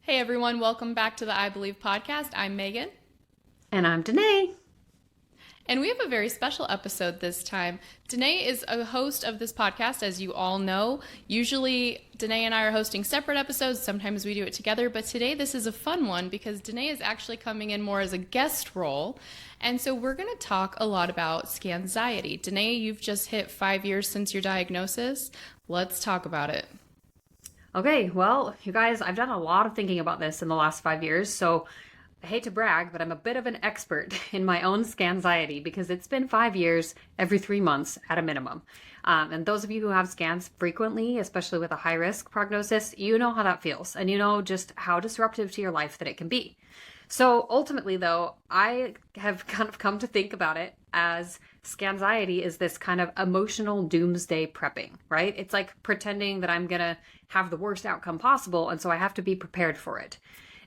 Hey everyone, welcome back to the I Believe podcast. I'm Megan. And I'm Danet. And we have a very special episode this time. Danet is a host of this podcast, as you all know. Usually, Danet and I are hosting separate episodes. Sometimes we do it together. But today, this is a fun one because Danet is actually coming in more as a guest role. And so we're going to talk a lot about Scanxiety. Danet, you've just hit 5 years since your diagnosis. Let's talk about it. Okay, well, you guys, I've done a lot of thinking about this in the last 5 years, so I hate to brag, but I'm a bit of an expert in my own Scanxiety because it's been 5 years every 3 months at a minimum. And those of you who have scans frequently, especially with a high risk prognosis, you know how that feels and you know just how disruptive to your life that it can be. So ultimately, though, I have kind of come to think about it as Scanxiety is this kind of emotional doomsday prepping, right? It's like pretending that I'm going to have the worst outcome possible, and so I have to be prepared for it.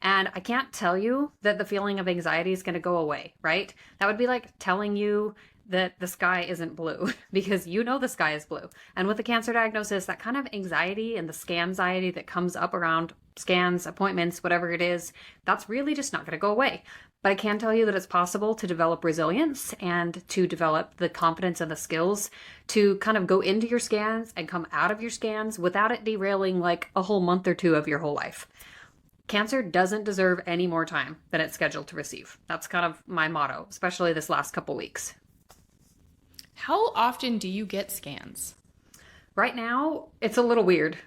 And I can't tell you that the feeling of anxiety is going to go away, right? That would be like telling you that the sky isn't blue because you know the sky is blue. And with a cancer diagnosis, that kind of anxiety and the scanxiety that comes up around scans, appointments, whatever it is, that's really just not going to go away. But I can tell you that it's possible to develop resilience and to develop the confidence and the skills to kind of go into your scans and come out of your scans without it derailing like a whole month or two of your whole life. Cancer doesn't deserve any more time than it's scheduled to receive. That's kind of my motto, especially this last couple weeks. How often do you get scans? Right now, it's a little weird.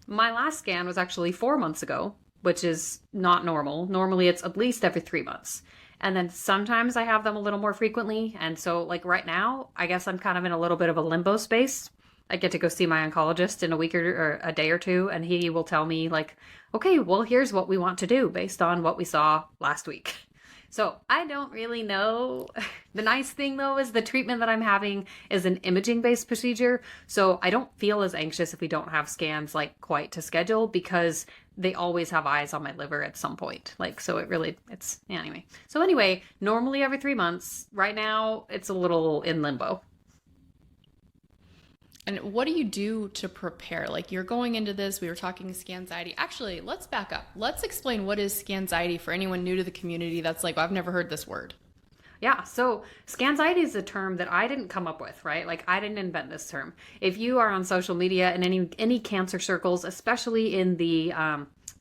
My last scan was actually 4 months ago, which is not normal. Normally, it's at least every 3 months. And then sometimes I have them a little more frequently. And so, like right now, I guess I'm kind of in a little bit of a limbo space. I get to go see my oncologist in a week or a day or two, and he will tell me, like, okay, well, here's what we want to do based on what we saw last week. So I don't really know. The nice thing, though, is the treatment that I'm having is an imaging-based procedure. So I don't feel as anxious if we don't have scans, like, quite to schedule because they always have eyes on my liver at some point. Like, so anyway. So anyway, normally every 3 months. Right now, it's a little in limbo. And what do you do to prepare? Like you're going into this, we were talking Scanxiety. Actually, let's back up. Let's explain what is Scanxiety for anyone new to the community that's like, well, I've never heard this word. Yeah, so Scanxiety is a term that I didn't come up with, right? Like I didn't invent this term. If you are on social media and any cancer circles, especially in the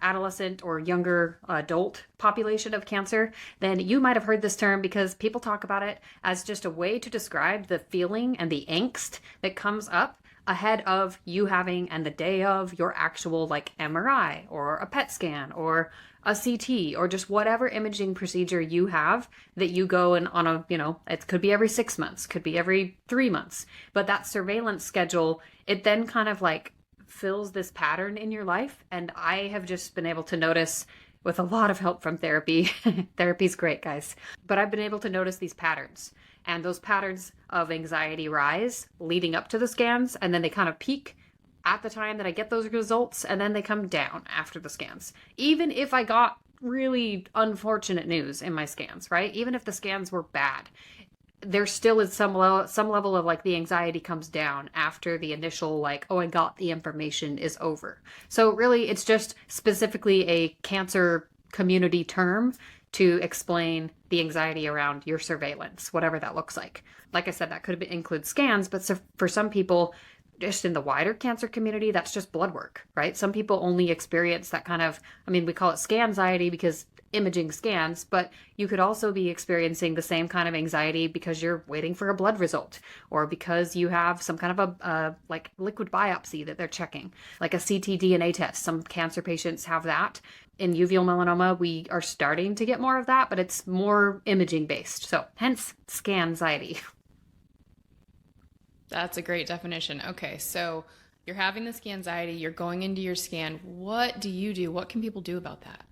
adolescent or younger adult population of cancer, then you might have heard this term because people talk about it as just a way to describe the feeling and the angst that comes up ahead of you having and the day of your actual like MRI or a PET scan or a CT or just whatever imaging procedure you have that you go and on a, it could be every 6 months, could be every 3 months. But that surveillance schedule, it then kind of like fills this pattern in your life. And I have just been able to notice with a lot of help from therapy. Therapy's great, guys. But I've been able to notice these patterns. And those patterns of anxiety rise leading up to the scans, and then they kind of peak at the time that I get those results, and then they come down after the scans. Even if I got really unfortunate news in my scans, right? Even if the scans were bad, there still is some level of like the anxiety comes down after the initial like, oh, I got the information is over. So really, it's just specifically a cancer community term to explain the anxiety around your surveillance, whatever that looks like. Like I said, that could include scans, but so for some people, just in the wider cancer community, that's just blood work, right? Some people only experience that kind of, we call it scanxiety because imaging scans, but you could also be experiencing the same kind of anxiety because you're waiting for a blood result or because you have some kind of a like liquid biopsy that they're checking, like a ctDNA test. Some cancer patients have that. In uveal melanoma, we are starting to get more of that, but it's more imaging based. So hence scanxiety. That's a great definition. Okay, so you're having the Scanxiety, you're going into your scan. What do you do? What can people do about that?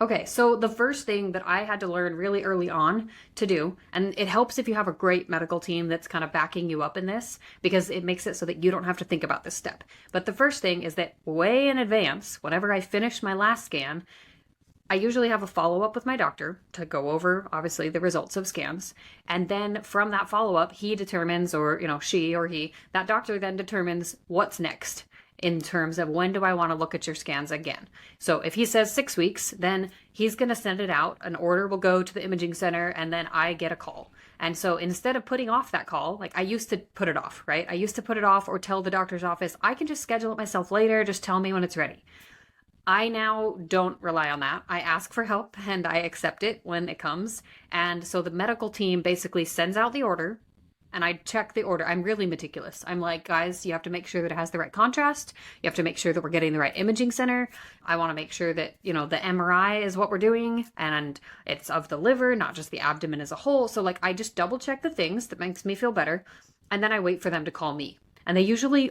Okay, so the first thing that I had to learn really early on to do, and it helps if you have a great medical team that's kind of backing you up in this, because it makes it so that you don't have to think about this step. But the first thing is that way in advance, whenever I finish my last scan, I usually have a follow-up with my doctor to go over, obviously, the results of scans. And then from that follow-up, he determines, or, she or he, that doctor then determines what's next. in terms of when do I want to look at your scans again. So if he says 6 weeks, then he's going to send it out. An order will go to the imaging center, and then I get a call. And so instead of putting off that call, like I used to put it off, right? I used to put it off or tell the doctor's office, I can just schedule it myself later. Just tell me when it's ready. I now don't rely on that. I ask for help and I accept it when it comes. And so the medical team basically sends out the order and I check the order. I'm really meticulous. I'm like, guys, you have to make sure that it has the right contrast. You have to make sure that we're getting the right imaging center. I want to make sure that, the MRI is what we're doing and it's of the liver, not just the abdomen as a whole. So like, I just double check the things that makes me feel better. And then I wait for them to call me. And they usually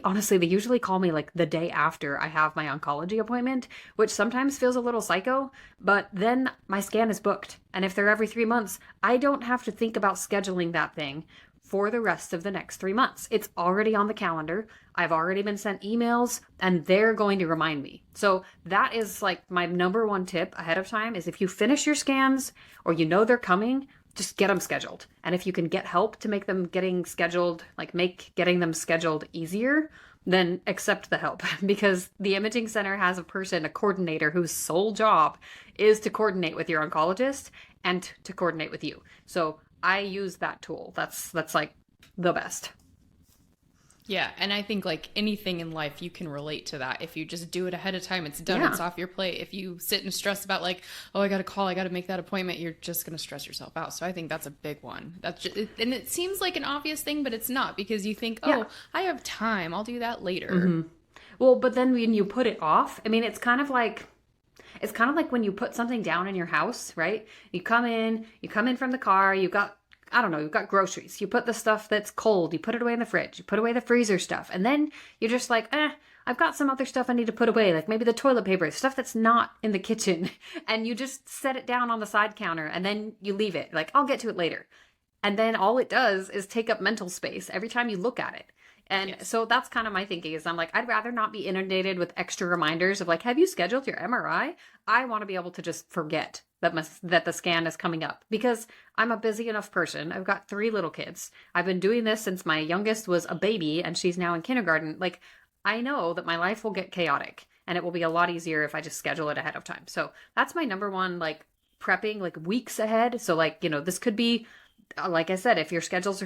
call me like the day after I have my oncology appointment, which sometimes feels a little psycho, but then my scan is booked. And if they're every 3 months, I don't have to think about scheduling that thing for the rest of the next 3 months. It's already on the calendar. I've already been sent emails and they're going to remind me. So that is like my number one tip ahead of time is if you finish your scans or they're coming, just get them scheduled. And if you can get help to make them getting scheduled, like make getting them scheduled easier, then accept the help because the imaging center has a coordinator whose sole job is to coordinate with your oncologist and to coordinate with you. So I use that tool. That's like the best. Yeah, and I think like anything in life, you can relate to that. If you just do it ahead of time, it's done, It's off your plate. If you sit and stress about like, oh, I got to call, I got to make that appointment, you're just going to stress yourself out. So I think that's a big one. And it seems like an obvious thing, but it's not because you think, I have time, I'll do that later. Mm-hmm. Well, but then when you put it off, I mean, it's kind of like when you put something down in your house, right? You come in from the car, you've got groceries. You put the stuff that's cold, you put it away in the fridge, you put away the freezer stuff. And then you're just like, I've got some other stuff I need to put away, like maybe the toilet paper, stuff that's not in the kitchen. And you just set it down on the side counter and then you leave it. Like, I'll get to it later. And then all it does is take up mental space every time you look at it. And so that's kind of my thinking is I'm like, I'd rather not be inundated with extra reminders of like, have you scheduled your MRI? I want to be able to just forget that the scan is coming up because I'm a busy enough person. I've got 3 little kids. I've been doing this since my youngest was a baby and she's now in kindergarten. Like, I know that my life will get chaotic and it will be a lot easier if I just schedule it ahead of time. So that's my number one, like prepping like weeks ahead. So like, this could be, like I said, if your scans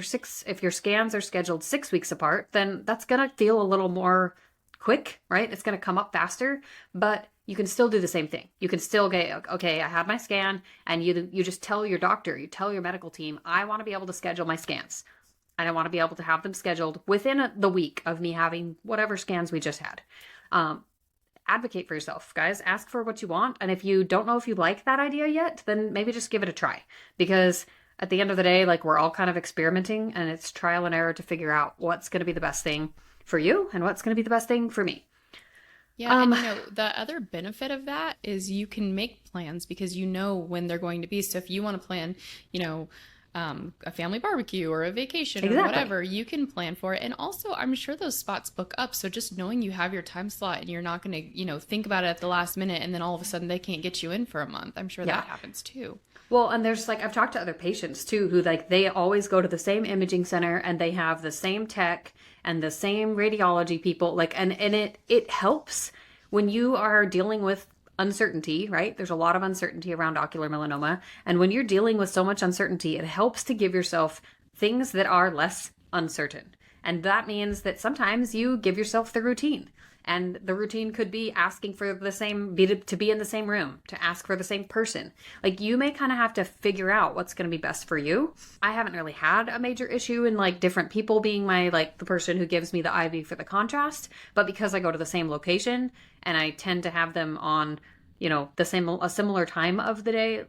are scheduled 6 weeks apart, then that's going to feel a little more quick, right? It's going to come up faster, but you can still do the same thing. You can still get, okay, I had my scan, and you just tell your doctor, you tell your medical team, I want to be able to schedule my scans. And I want to be able to have them scheduled within the week of me having whatever scans we just had. Advocate for yourself, guys. Ask for what you want. And if you don't know if you like that idea yet, then maybe just give it a try. Because at the end of the day, like we're all kind of experimenting and it's trial and error to figure out what's going to be the best thing for you and what's going to be the best thing for me. Yeah, and the other benefit of that is you can make plans because you know when they're going to be. So if you want to plan, a family barbecue or a vacation or whatever, you can plan for it. And also, I'm sure those spots book up. So just knowing you have your time slot and you're not going to, think about it at the last minute and then all of a sudden they can't get you in for a month. I'm sure that happens too. Well, and there's I've talked to other patients too who they always go to the same imaging center and they have the same tech and the same radiology people and it helps when you are dealing with uncertainty, right? There's a lot of uncertainty around ocular melanoma. And when you're dealing with so much uncertainty, it helps to give yourself things that are less uncertain. And that means that sometimes you give yourself the routine. And the routine could be asking for to be in the same room, to ask for the same person. You may kind of have to figure out what's going to be best for you. I haven't really had a major issue in different people being my, the person who gives me the IV for the contrast. But because I go to the same location and I tend to have them on, a similar time of the day,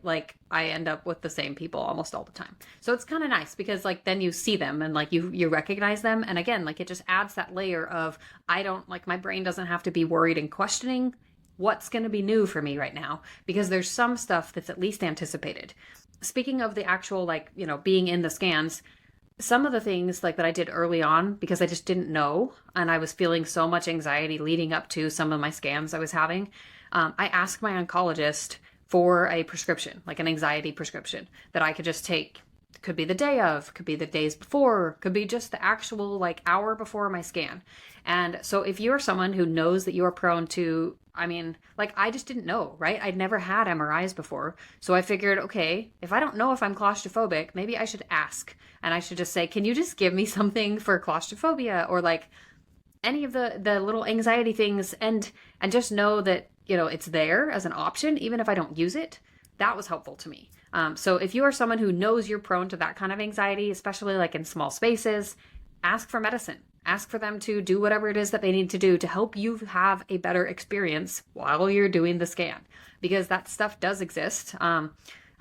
I end up with the same people almost all the time. So it's kind of nice because then you see them and you recognize them. And again, it just adds that layer of, my brain doesn't have to be worried and questioning what's going to be new for me right now, because there's some stuff that's at least anticipated. Speaking of the actual, being in the scans, some of the things that I did early on, because I just didn't know, and I was feeling so much anxiety leading up to some of my scans I was having, I asked my oncologist for a prescription, an anxiety prescription that I could just take Could be the day of, could be the days before, could be just the actual like hour before my scan. And so if you're someone who knows that you are prone to, I mean, like I just didn't know, right? I'd never had MRIs before. So I figured, okay, if I don't know if I'm claustrophobic, maybe I should ask. And I should just say, can you just give me something for claustrophobia or like any of the little anxiety things, and just know that, you know, it's there as an option, even if I don't use it. That was helpful to me. So if you are someone who knows you're prone to that kind of anxiety, especially like in small spaces, ask for medicine. Ask for them to do whatever it is that they need to do to help you have a better experience while you're doing the scan, because that stuff does exist. I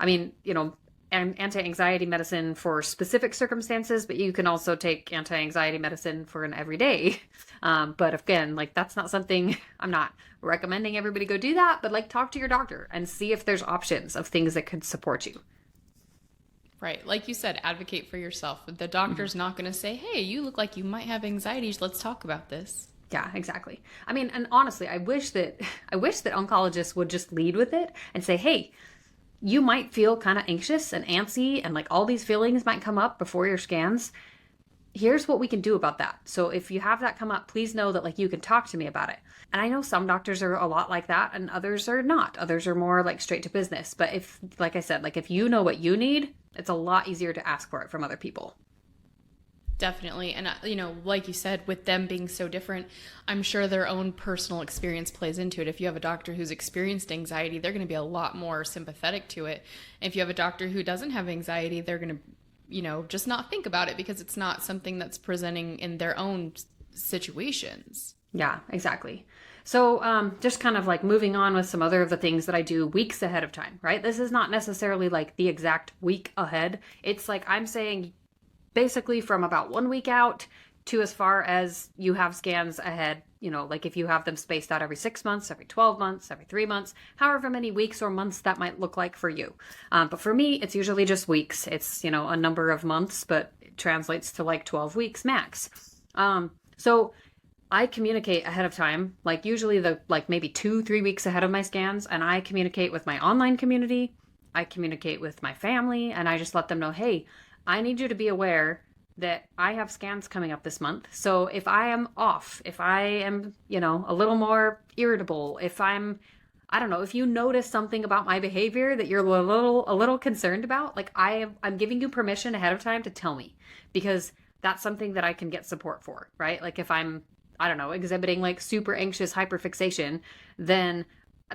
mean, you know, anti-anxiety medicine for specific circumstances, but you can also take anti-anxiety medicine for an everyday. But again, like that's not something, I'm not recommending everybody go do that, but like talk to your doctor and see if there's options of things that could support you. Right. Like you said, advocate for yourself. The doctor's not going to say, hey, you look like you might have anxiety. Let's talk about this. Yeah, exactly. I mean, and honestly, I wish that oncologists would just lead with it and say, hey, you might feel kind of anxious and antsy and like all these feelings might come up before your scans. Here's what we can do about that. So if you have that come up, please know that like you can talk to me about it. And I know some doctors are a lot like that and others are not. Others are more like straight to business. But if, like I said, like if you know what you need, it's a lot easier to ask for it from other people. Definitely. And, you know, like you said, with them being so different, I'm sure their own personal experience plays into it. If you have a doctor who's experienced anxiety, they're going to be a lot more sympathetic to it. If you have a doctor who doesn't have anxiety, they're going to, you know, just not think about it because it's not something that's presenting in their own situations. Yeah, exactly. So just kind of like moving on with some other of the things that I do weeks ahead of time, right? This is not necessarily like the exact week ahead. It's like I'm saying basically from about 1 week out to as far as you have scans ahead, you know, like if you have them spaced out every 6 months, every 12 months, every 3 months, however many weeks or months that might look like for you. But for me, it's usually just weeks. It's, you know, a number of months, but it translates to like 12 weeks max. So I communicate ahead of time, like usually like maybe 2-3 weeks ahead of my scans, and I communicate with my online community. I communicate with my family, and I just let them know, hey, I need you to be aware that I have scans coming up this month. So if I am off, if I am, you know, a little more irritable, if I'm, I don't know, if you notice something about my behavior that you're a little concerned about, like I'm giving you permission ahead of time to tell me, because that's something that I can get support for, right? Like if I'm, I don't know, exhibiting like super anxious hyperfixation, then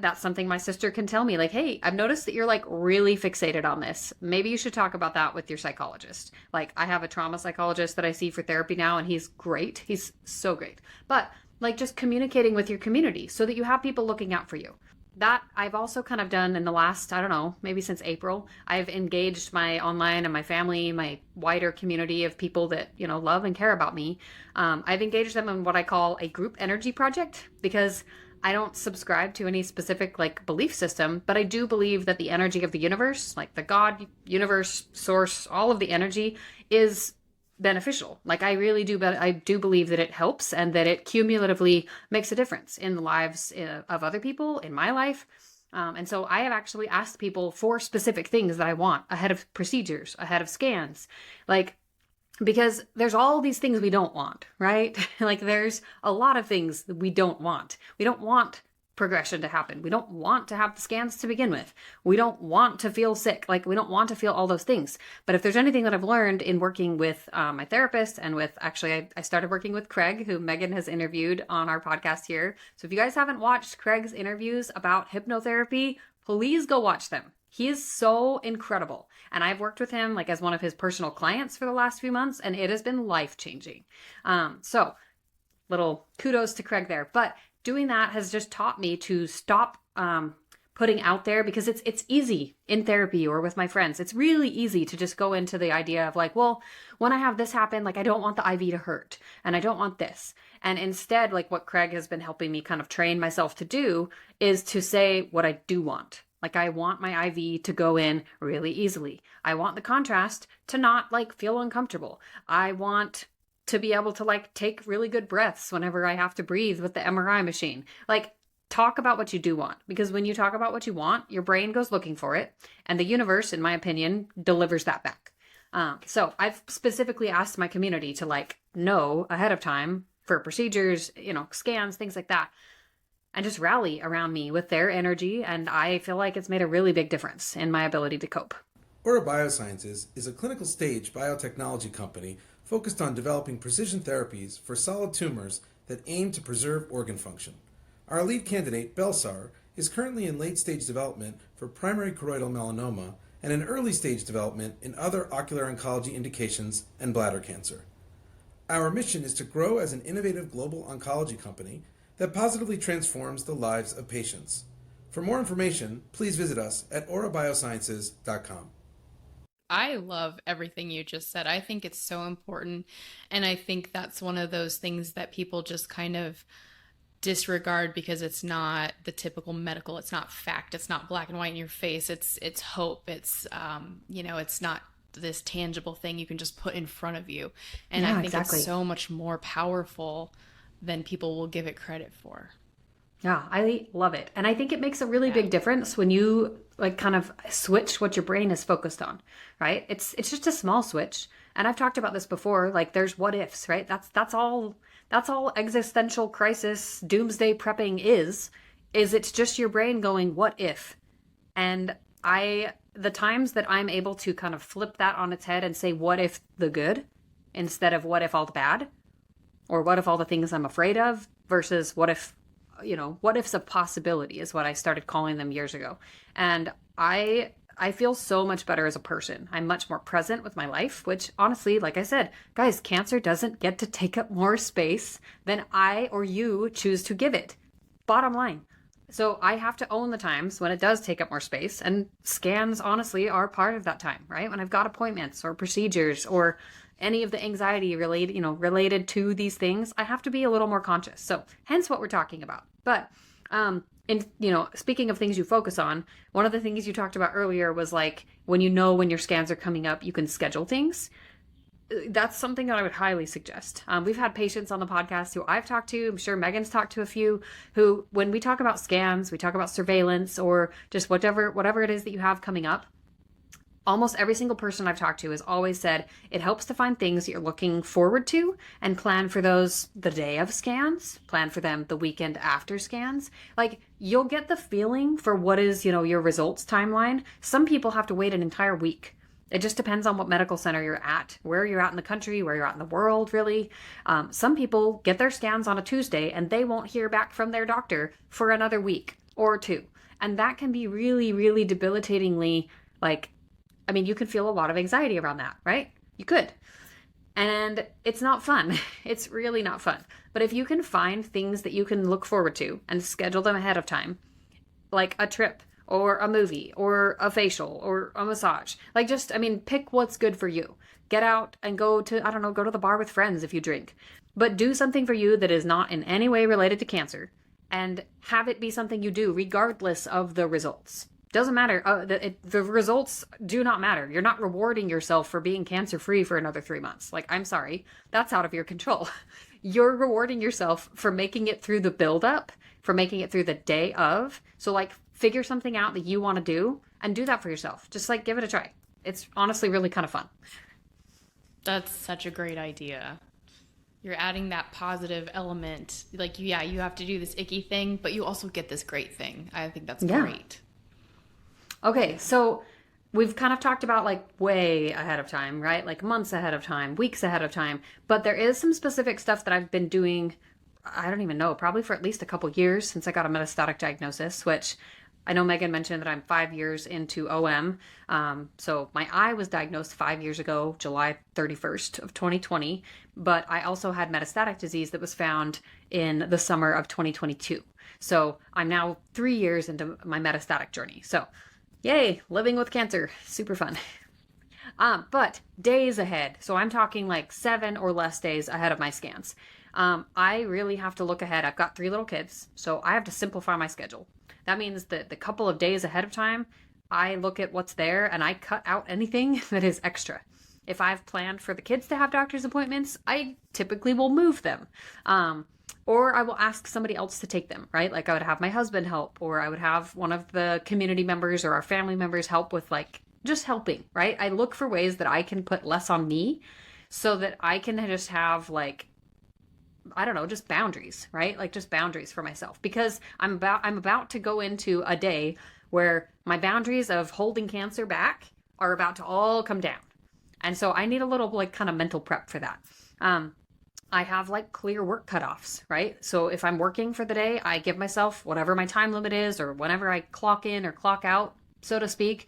that's something my sister can tell me, like, hey, I've noticed that you're like really fixated on this. Maybe you should talk about that with your psychologist. Like I have a trauma psychologist that I see for therapy now, and he's great. He's so great. But like just communicating with your community so that you have people looking out for you. That I've also kind of done in the last, I don't know, maybe since April. I've engaged my online and my family, my wider community of people that, you know, love and care about me. I've engaged them in what I call a group energy project, because I don't subscribe to any specific like belief system, but I do believe that the energy of the universe, like the God, universe, source, all of the energy is beneficial. Like I really do, but I do believe that it helps and that it cumulatively makes a difference in the lives of other people, in my life. And so I have actually asked people for specific things that I want ahead of procedures, ahead of scans, like, because there's all these things we don't want, right? Like there's a lot of things that we don't want. We don't want progression to happen. We don't want to have the scans to begin with. We don't want to feel sick. Like we don't want to feel all those things. But if there's anything that I've learned in working with my therapist and with, actually, I started working with Craig, who Megan has interviewed on our podcast here. So if you guys haven't watched Craig's interviews about hypnotherapy, please go watch them. He is so incredible. And I've worked with him like as one of his personal clients for the last few months, and it has been life-changing. So little kudos to Craig there. But doing that has just taught me to stop putting out there, because it's easy in therapy or with my friends. It's really easy to just go into the idea of like, well, when I have this happen, like I don't want the IV to hurt and I don't want this. And instead, like what Craig has been helping me kind of train myself to do is to say what I do want. Like I want my IV to go in really easily. I want the contrast to not like feel uncomfortable. I want to be able to like take really good breaths whenever I have to breathe with the MRI machine. Like talk about what you do want, because when you talk about what you want, your brain goes looking for it, and the universe, in my opinion, delivers that back. So I've specifically asked my community to like know ahead of time for procedures, scans, things like that, and just rally around me with their energy. And I feel like it's made a really big difference in my ability to cope. Aura Biosciences is a clinical stage biotechnology company focused on developing precision therapies for solid tumors that aim to preserve organ function. Our lead candidate, Belsar, is currently in late-stage development for primary choroidal melanoma and in early-stage development in other ocular oncology indications and bladder cancer. Our mission is to grow as an innovative global oncology company that positively transforms the lives of patients. For more information, please visit us at aurabiosciences.com. I love everything you just said. I think it's so important. And I think that's one of those things that people just kind of disregard because it's not the typical medical, it's not fact, it's not black and white in your face. It's hope. It's, it's not this tangible thing you can just put in front of you. And I think exactly. It's so much more powerful than people will give it credit for. Yeah, I love it. And I think it makes a really big difference when you like kind of switch what your brain is focused on, right? It's just a small switch. And I've talked about this before, like there's what ifs, right? That's all existential crisis doomsday prepping is it's just your brain going, what if? And the times that I'm able to kind of flip that on its head and say, what if the good instead of what if all the bad? Or what if all the things I'm afraid of versus what if, what if's a possibility is what I started calling them years ago. And I feel so much better as a person. I'm much more present with my life, which honestly, like I said, guys, cancer doesn't get to take up more space than I or you choose to give it. Bottom line. So I have to own the times when it does take up more space, and scans honestly are part of that time, right? When I've got appointments or procedures or any of the anxiety related to these things, I have to be a little more conscious. So hence what we're talking about. But speaking of things you focus on, one of the things you talked about earlier was like when your scans are coming up, you can schedule things. That's something that I would highly suggest. We've had patients on the podcast who I've talked to, I'm sure Megan's talked to a few, who when we talk about scans, we talk about surveillance or just whatever it is that you have coming up. Almost every single person I've talked to has always said it helps to find things that you're looking forward to and plan for those the day of scans, plan for them the weekend after scans. Like you'll get the feeling for what is, your results timeline. Some people have to wait an entire week. It just depends on what medical center you're at, where you're at in the country, where you're at in the world, really. Some people get their scans on a Tuesday and they won't hear back from their doctor for another week or two. And that can be really, really debilitatingly you can feel a lot of anxiety around that, right? You could. And it's not fun. It's really not fun. But if you can find things that you can look forward to and schedule them ahead of time, like a trip or a movie or a facial or a massage, pick what's good for you. Get out and go to the bar with friends if you drink. But do something for you that is not in any way related to cancer and have it be something you do regardless of the results. Doesn't matter. The results do not matter. You're not rewarding yourself for being cancer-free for another 3 months. I'm sorry. That's out of your control. You're rewarding yourself for making it through the build-up, for making it through the day of. So, figure something out that you want to do and do that for yourself. Just, give it a try. It's honestly really kind of fun. That's such a great idea. You're adding that positive element. You have to do this icky thing, but you also get this great thing. I think that's great. Okay, so we've kind of talked about way ahead of time, right? Months ahead of time, weeks ahead of time. But there is some specific stuff that I've been doing, I don't even know, probably for at least a couple years since I got a metastatic diagnosis, which I know Megan mentioned that I'm 5 years into OM. So my eye was diagnosed 5 years ago, July 31st of 2020. But I also had metastatic disease that was found in the summer of 2022. So I'm now 3 years into my metastatic journey. So yay, living with cancer. Super fun. But days ahead. So I'm talking 7 or less days ahead of my scans. I really have to look ahead. I've got 3 little kids, so I have to simplify my schedule. That means that the couple of days ahead of time, I look at what's there and I cut out anything that is extra. If I've planned for the kids to have doctor's appointments, I typically will move them. Or I will ask somebody else to take them, right? I would have my husband help, or I would have one of the community members or our family members help with just helping, right? I look for ways that I can put less on me so that I can just have like, I don't know, just boundaries, right? Like just boundaries for myself, because I'm about to go into a day where my boundaries of holding cancer back are about to all come down. And so I need a little like kind of mental prep for that. I have like clear work cutoffs, right? So if I'm working for the day, I give myself whatever my time limit is, or whenever I clock in or clock out, so to speak.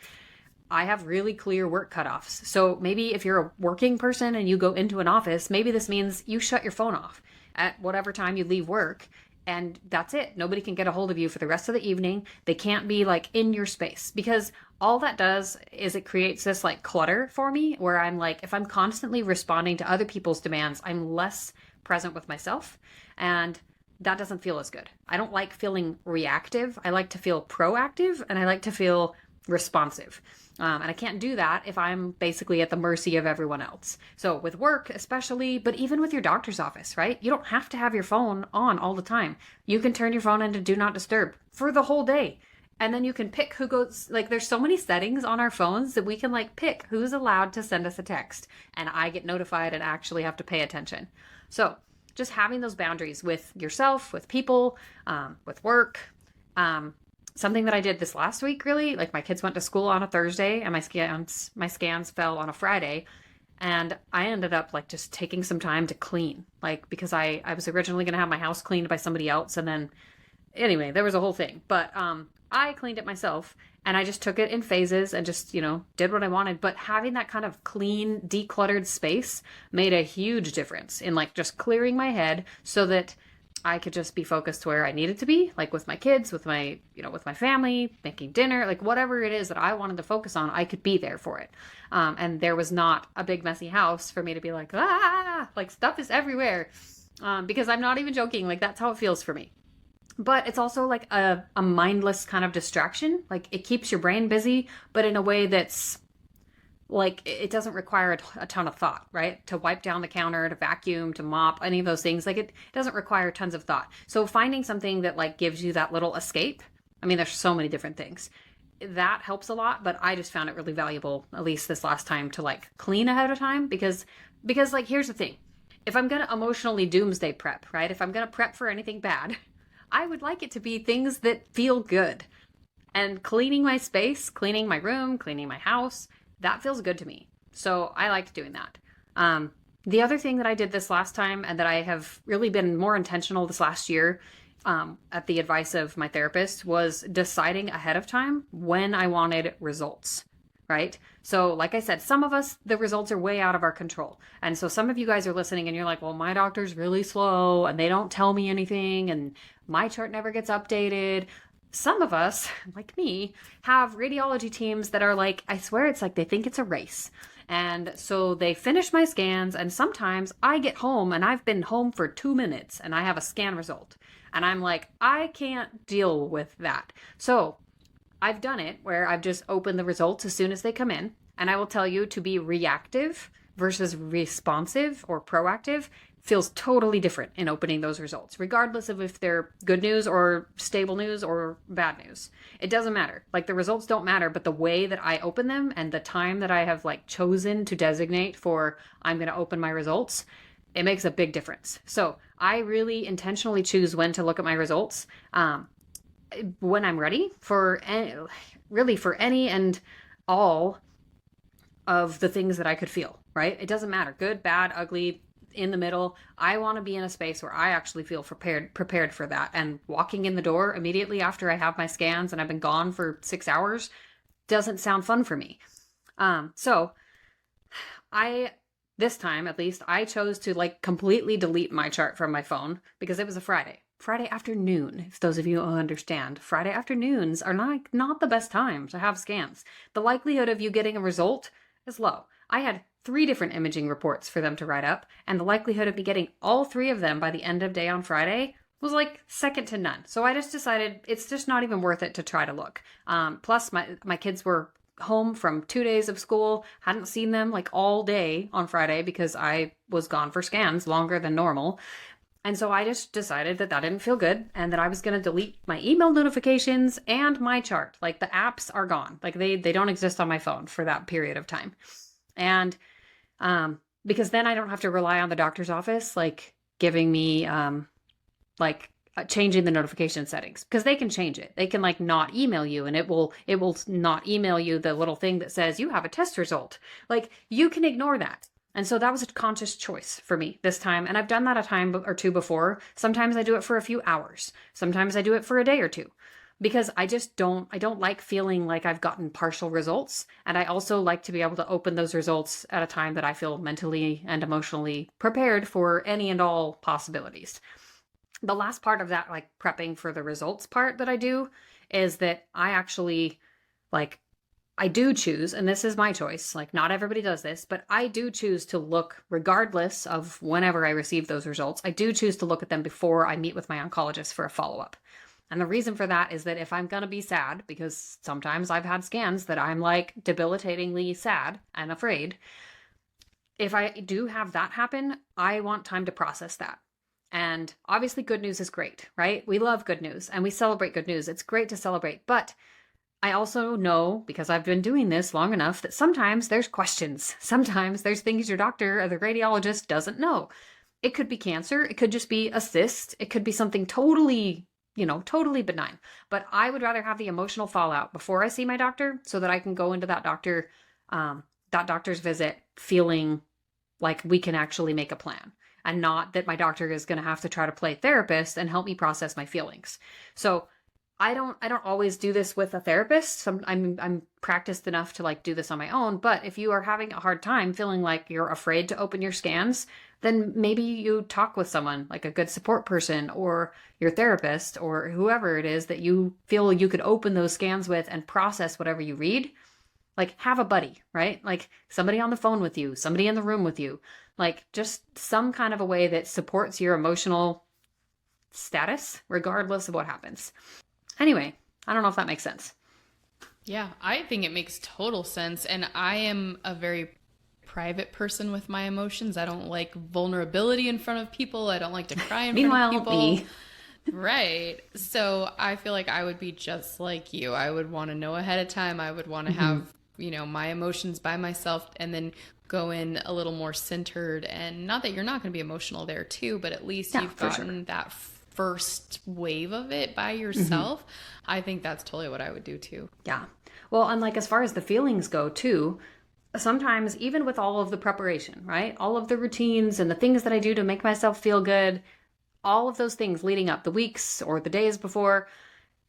I have really clear work cutoffs. So maybe if you're a working person and you go into an office, maybe this means you shut your phone off at whatever time you leave work, and that's it. Nobody can get a hold of you for the rest of the evening. They can't be like in your space, because all that does is it creates this like clutter for me where I'm like, if I'm constantly responding to other people's demands, I'm less present with myself, and that doesn't feel as good. I don't like feeling reactive. I like to feel proactive, and I like to feel responsive. And I can't do that if I'm basically at the mercy of everyone else. So with work especially, but even with your doctor's office, right? You don't have to have your phone on all the time. You can turn your phone into do not disturb for the whole day. And then you can pick who goes, like there's so many settings on our phones that we can like pick who's allowed to send us a text. And I get notified and actually have to pay attention. So just having those boundaries with yourself, with people, with work, something that I did this last week, really, like my kids went to school on a Thursday and my scans fell on a Friday. And I ended up like just taking some time to clean, like because I was originally going to have my house cleaned by somebody else. And then anyway, there was a whole thing, but I cleaned it myself, and I just took it in phases and just, did what I wanted. But having that kind of clean, decluttered space made a huge difference in like just clearing my head so that I could just be focused where I needed to be, like with my kids, with my, with my family, making dinner, like whatever it is that I wanted to focus on, I could be there for it. And there was not a big messy house for me to be like, like stuff is everywhere. Because I'm not even joking. Like that's how it feels for me. But it's also like a mindless kind of distraction. Like it keeps your brain busy, but in a way that's like, it doesn't require a ton of thought, right? To wipe down the counter, to vacuum, to mop, any of those things. Like it doesn't require tons of thought. So finding something that like gives you that little escape. I mean, there's so many different things. That helps a lot, but I just found it really valuable, at least this last time, to like clean ahead of time because like, here's the thing. If I'm going to emotionally doomsday prep, right? If I'm going to prep for anything bad, I would like it to be things that feel good. And cleaning my space, cleaning my room, cleaning my house, that feels good to me. So I liked doing that. The other thing that I did this last time, and that I have really been more intentional this last year, at the advice of my therapist, was deciding ahead of time when I wanted results, right? So like I said, some of us, the results are way out of our control. And so some of you guys are listening and you're like, well, my doctor's really slow and they don't tell me anything and my chart never gets updated. Some of us, like me, have radiology teams that are like, I swear it's like they think it's a race. And so they finish my scans, and sometimes I get home and I've been home for 2 minutes and I have a scan result. And I'm like, I can't deal with that. So I've done it where I've just opened the results as soon as they come in. And I will tell you, to be reactive versus responsive or proactive feels totally different in opening those results, regardless of if they're good news or stable news or bad news. It doesn't matter. Like the results don't matter, but the way that I open them and the time that I have like chosen to designate for I'm going to open my results, it makes a big difference. So I really intentionally choose when to look at my results, when I'm ready for any and all of the things that I could feel, right? It doesn't matter. Good, bad, ugly, in the middle. I want to be in a space where I actually feel prepared for that. And walking in the door immediately after I have my scans and I've been gone for 6 hours doesn't sound fun for me. So this time at least, I chose to like completely delete my chart from my phone because it was a Friday afternoon. If those of you understand, Friday afternoons are not the best time to have scans. The likelihood of you getting a result is low. I had 3 different imaging reports for them to write up, and the likelihood of me getting all 3 of them by the end of day on Friday was like second to none. So I just decided it's just not even worth it to try to look. Plus my kids were home from 2 days of school, hadn't seen them like all day on Friday because I was gone for scans longer than normal. And so I just decided that that didn't feel good and that I was going to delete my email notifications and my chart. Like the apps are gone. Like they don't exist on my phone for that period of time. And because then I don't have to rely on the doctor's office, like giving me changing the notification settings, because they can change it. They can like not email you, and it will not email you the little thing that says you have a test result. Like you can ignore that. And so that was a conscious choice for me this time. And I've done that a time or two before. Sometimes I do it for a few hours. Sometimes I do it for a day or two, because I don't like feeling like I've gotten partial results. And I also like to be able to open those results at a time that I feel mentally and emotionally prepared for any and all possibilities. The last part of that, like prepping for the results part that I do, is that I actually I do choose, and this is my choice, like not everybody does this, but I do choose to look, regardless of whenever I receive those results, I do choose to look at them before I meet with my oncologist for a follow-up. And the reason for that is that if I'm going to be sad, because sometimes I've had scans that I'm like debilitatingly sad and afraid, if I do have that happen, I want time to process that. And obviously good news is great, right? We love good news and we celebrate good news. It's great to celebrate, but I also know, because I've been doing this long enough, that sometimes there's questions. Sometimes there's things your doctor or the radiologist doesn't know. It could be cancer. It could just be a cyst. It could be something totally benign. But I would rather have the emotional fallout before I see my doctor, so that I can go into that doctor's visit feeling like we can actually make a plan, and not that my doctor is going to have to try to play therapist and help me process my feelings. So I don't always do this with a therapist. I'm practiced enough to like do this on my own. But if you are having a hard time feeling like you're afraid to open your scans, then maybe you talk with someone, like a good support person or your therapist or whoever it is that you feel you could open those scans with and process whatever you read. Like have a buddy, right? Like somebody on the phone with you, somebody in the room with you, like just some kind of a way that supports your emotional status, regardless of what happens. Anyway, I don't know if that makes sense. Yeah, I think it makes total sense. And I am a very private person with my emotions. I don't like vulnerability in front of people. I don't like to cry in front of people. Me. Right. So I feel like I would be just like you. I would want to know ahead of time. I would want to have, my emotions by myself, and then go in a little more centered. And not that you're not going to be emotional there too, but at least you've gotten that first wave of it by yourself. I think that's totally what I would do too. Yeah. Well, and like as far as the feelings go too, sometimes even with all of the preparation, right? All of the routines and the things that I do to make myself feel good, all of those things leading up the weeks or the days before,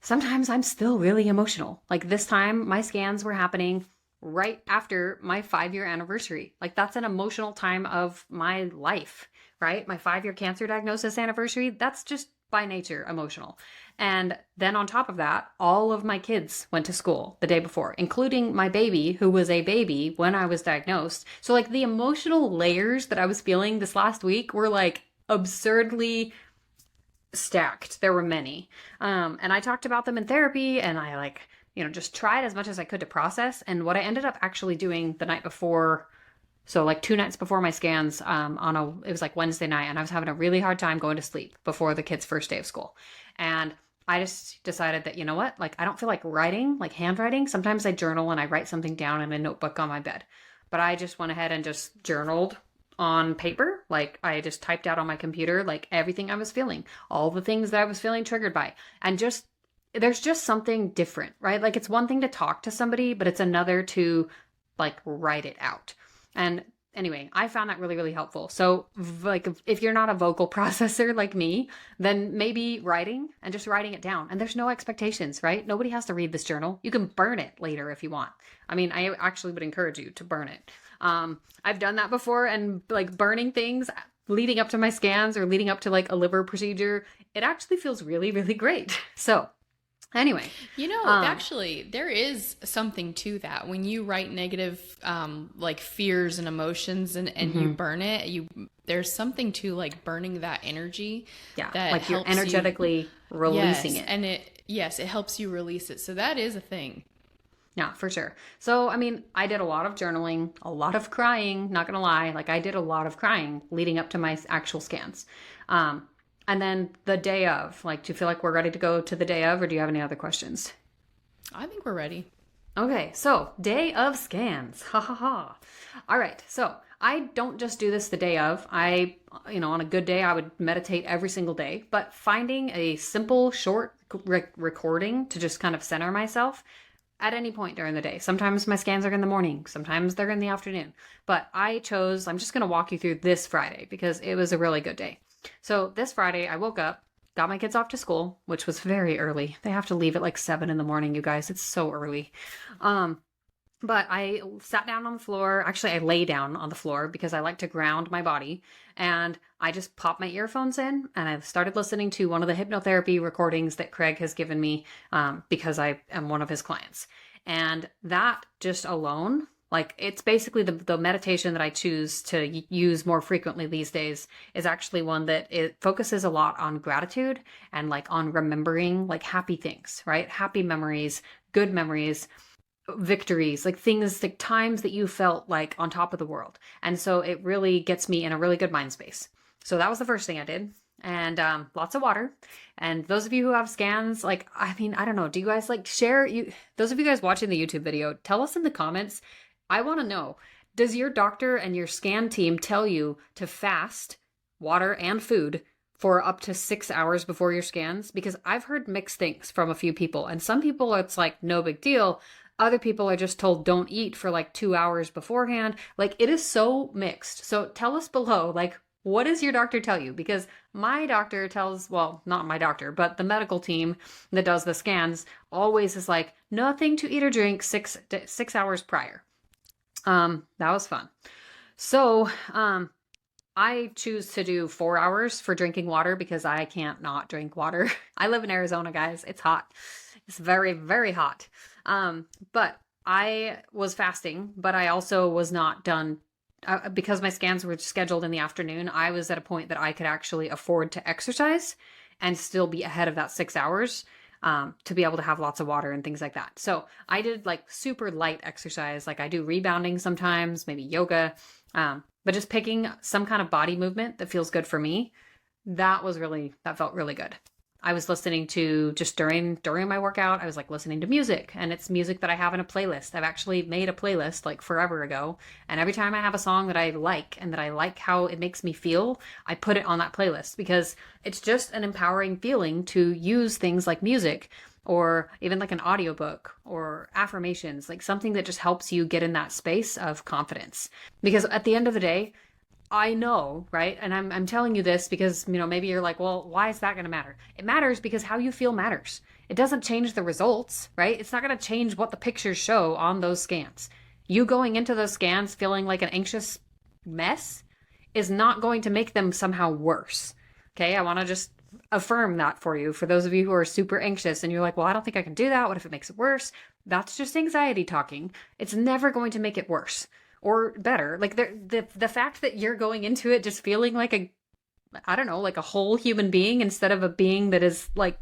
sometimes I'm still really emotional. Like this time, my scans were happening right after my 5-year anniversary. Like that's an emotional time of my life, right? My 5-year cancer diagnosis anniversary, that's just by nature emotional. And then on top of that, all of my kids went to school the day before, including my baby, who was a baby when I was diagnosed. So like the emotional layers that I was feeling this last week were like absurdly stacked. There were many. And I talked about them in therapy, and I just tried as much as I could to process. And what I ended up actually doing the night before, so like 2 nights before my scans, it was like Wednesday night, and I was having a really hard time going to sleep before the kids' first day of school. And I just decided that, you know what, like I don't feel like writing, like handwriting. Sometimes I journal and I write something down in a notebook on my bed, but I just went ahead and just journaled on paper. Like I just typed out on my computer, like everything I was feeling, all the things that I was feeling triggered by, and there's just something different, right? Like it's one thing to talk to somebody, but it's another to like write it out. And anyway, I found that really, really helpful. So like if you're not a vocal processor like me, then maybe writing and just writing it down. And there's no expectations, right? Nobody has to read this journal. You can burn it later if you want. I mean, I actually would encourage you to burn it. I've done that before, and like burning things leading up to my scans or leading up to like a liver procedure, it actually feels really, really great. So anyway, actually, there is something to that. When you write negative, like fears and emotions, and you burn it, there's something to like burning that energy. Yeah, that like you're energetically releasing it, and it helps you release it. So that is a thing. Yeah, for sure. So, I mean, I did a lot of journaling, a lot of crying, not gonna lie. Like I did a lot of crying leading up to my actual scans. And then the day of, like, do you feel like we're ready to go to the day of, or do you have any other questions? I think we're ready. Okay, so day of scans. Ha ha ha. All right, so I don't just do this the day of. On a good day, I would meditate every single day, but finding a simple, short recording to just kind of center myself at any point during the day. Sometimes my scans are in the morning, sometimes they're in the afternoon, but I'm just going to walk you through this Friday because it was a really good day. So this Friday, I woke up, got my kids off to school, which was very early. They have to leave at like 7 in the morning, you guys. It's so early. But I sat down on the floor. Actually, I lay down on the floor because I like to ground my body. And I just popped my earphones in and I started listening to one of the hypnotherapy recordings that Craig has given me because I am one of his clients. And that just alone, like it's basically the meditation that I choose to use more frequently these days is actually one that it focuses a lot on gratitude and like on remembering like happy things, right? Happy memories, good memories, victories, like things, like times that you felt like on top of the world. And so it really gets me in a really good mind space. So that was the first thing I did. And lots of water. And those of you who have scans, like, I don't know, do you guys like share, those of you guys watching the YouTube video, tell us in the comments. I want to know, does your doctor and your scan team tell you to fast water and food for up to 6 hours before your scans? Because I've heard mixed things from a few people, and some people it's like no big deal. Other people are just told don't eat for like 2 hours beforehand. Like it is so mixed. So tell us below, like, what does your doctor tell you? Because my doctor tells, well, not my doctor, but the medical team that does the scans always is like nothing to eat or drink 6 hours prior. That was fun. So, I choose to do 4 hours for drinking water because I can't not drink water. I live in Arizona, guys. It's hot. It's very, very hot. But I was fasting, but I also was not done because my scans were scheduled in the afternoon. I was at a point that I could actually afford to exercise and still be ahead of that 6 hours. To be able to have lots of water and things like that. So I did like super light exercise. Like I do rebounding sometimes, maybe yoga, but just picking some kind of body movement that feels good for me. That felt really good. I was listening to just during my workout, I was like listening to music, and it's music that I have in a playlist. I've actually made a playlist like forever ago. And every time I have a song that I like and that I like how it makes me feel, I put it on that playlist because it's just an empowering feeling to use things like music or even like an audiobook or affirmations, like something that just helps you get in that space of confidence. Because at the end of the day, I know, right? And I'm telling you this because, maybe you're like, well, why is that going to matter? It matters because how you feel matters. It doesn't change the results, right? It's not going to change what the pictures show on those scans. You going into those scans feeling like an anxious mess is not going to make them somehow worse. Okay, I want to just affirm that for you. For those of you who are super anxious and you're like, well, I don't think I can do that. What if it makes it worse? That's just anxiety talking. It's never going to make it worse. Or better. Like the fact that you're going into it just feeling like like a whole human being instead of a being that is like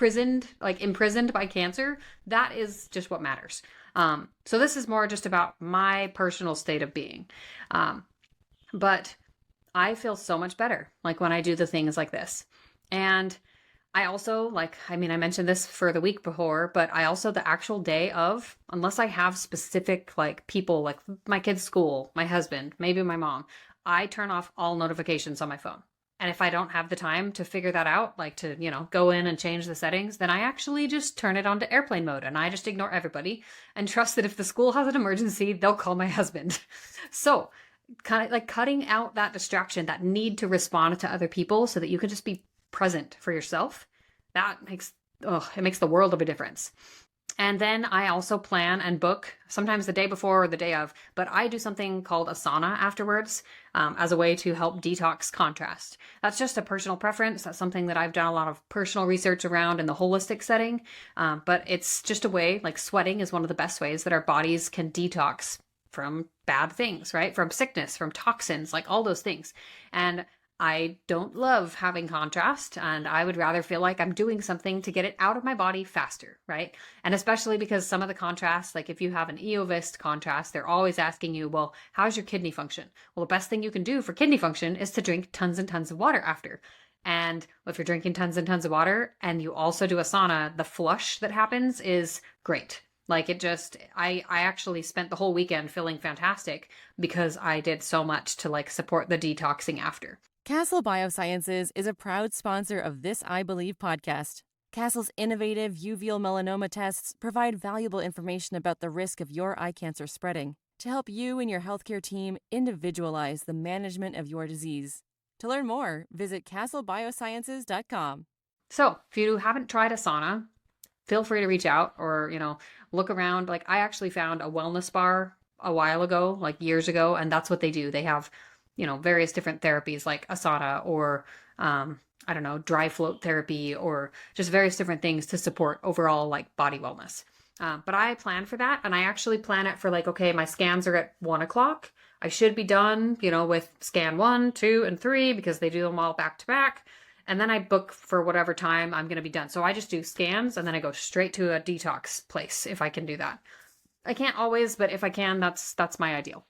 imprisoned by cancer, that is just what matters. So this is more just about my personal state of being. But I feel so much better like when I do the things like this. And I also I mentioned this for the week before, but I also the actual day of, unless I have specific like people, like my kid's school, my husband, maybe my mom, I turn off all notifications on my phone. And if I don't have the time to figure that out, like to, go in and change the settings, then I actually just turn it on to airplane mode and I just ignore everybody and trust that if the school has an emergency, they'll call my husband. So kind of like cutting out that distraction, that need to respond to other people so that you can just be present for yourself. That makes the world of a difference. And then I also plan and book sometimes the day before or the day of, but I do something called a sauna afterwards as a way to help detox contrast. That's just a personal preference. That's something that I've done a lot of personal research around in the holistic setting. But it's just a way, like sweating is one of the best ways that our bodies can detox from bad things, right? From sickness, from toxins, like all those things. And I don't love having contrast, and I would rather feel like I'm doing something to get it out of my body faster, right? And especially because some of the contrast, like if you have an EOVist contrast, they're always asking you, well, how's your kidney function? Well, the best thing you can do for kidney function is to drink tons and tons of water after. And if you're drinking tons and tons of water and you also do a sauna, the flush that happens is great. Like it just, I actually spent the whole weekend feeling fantastic because I did so much to like support the detoxing after. Castle Biosciences is a proud sponsor of this I Believe podcast. Castle's innovative uveal melanoma tests provide valuable information about the risk of your eye cancer spreading to help you and your healthcare team individualize the management of your disease. To learn more, visit castlebiosciences.com. So if you haven't tried a sauna, feel free to reach out or, look around. Like I actually found a wellness bar a while ago, like years ago, and that's what they do. They have, various different therapies like a sauna or, I don't know, dry float therapy or just various different things to support overall like body wellness. But I plan for that, and I actually plan it for like, okay, my scans are at 1:00. I should be done, with scan 1, 2, and 3 because they do them all back to back. And then I book for whatever time I'm going to be done. So I just do scans and then I go straight to a detox place if I can do that. I can't always, but if I can, that's my ideal.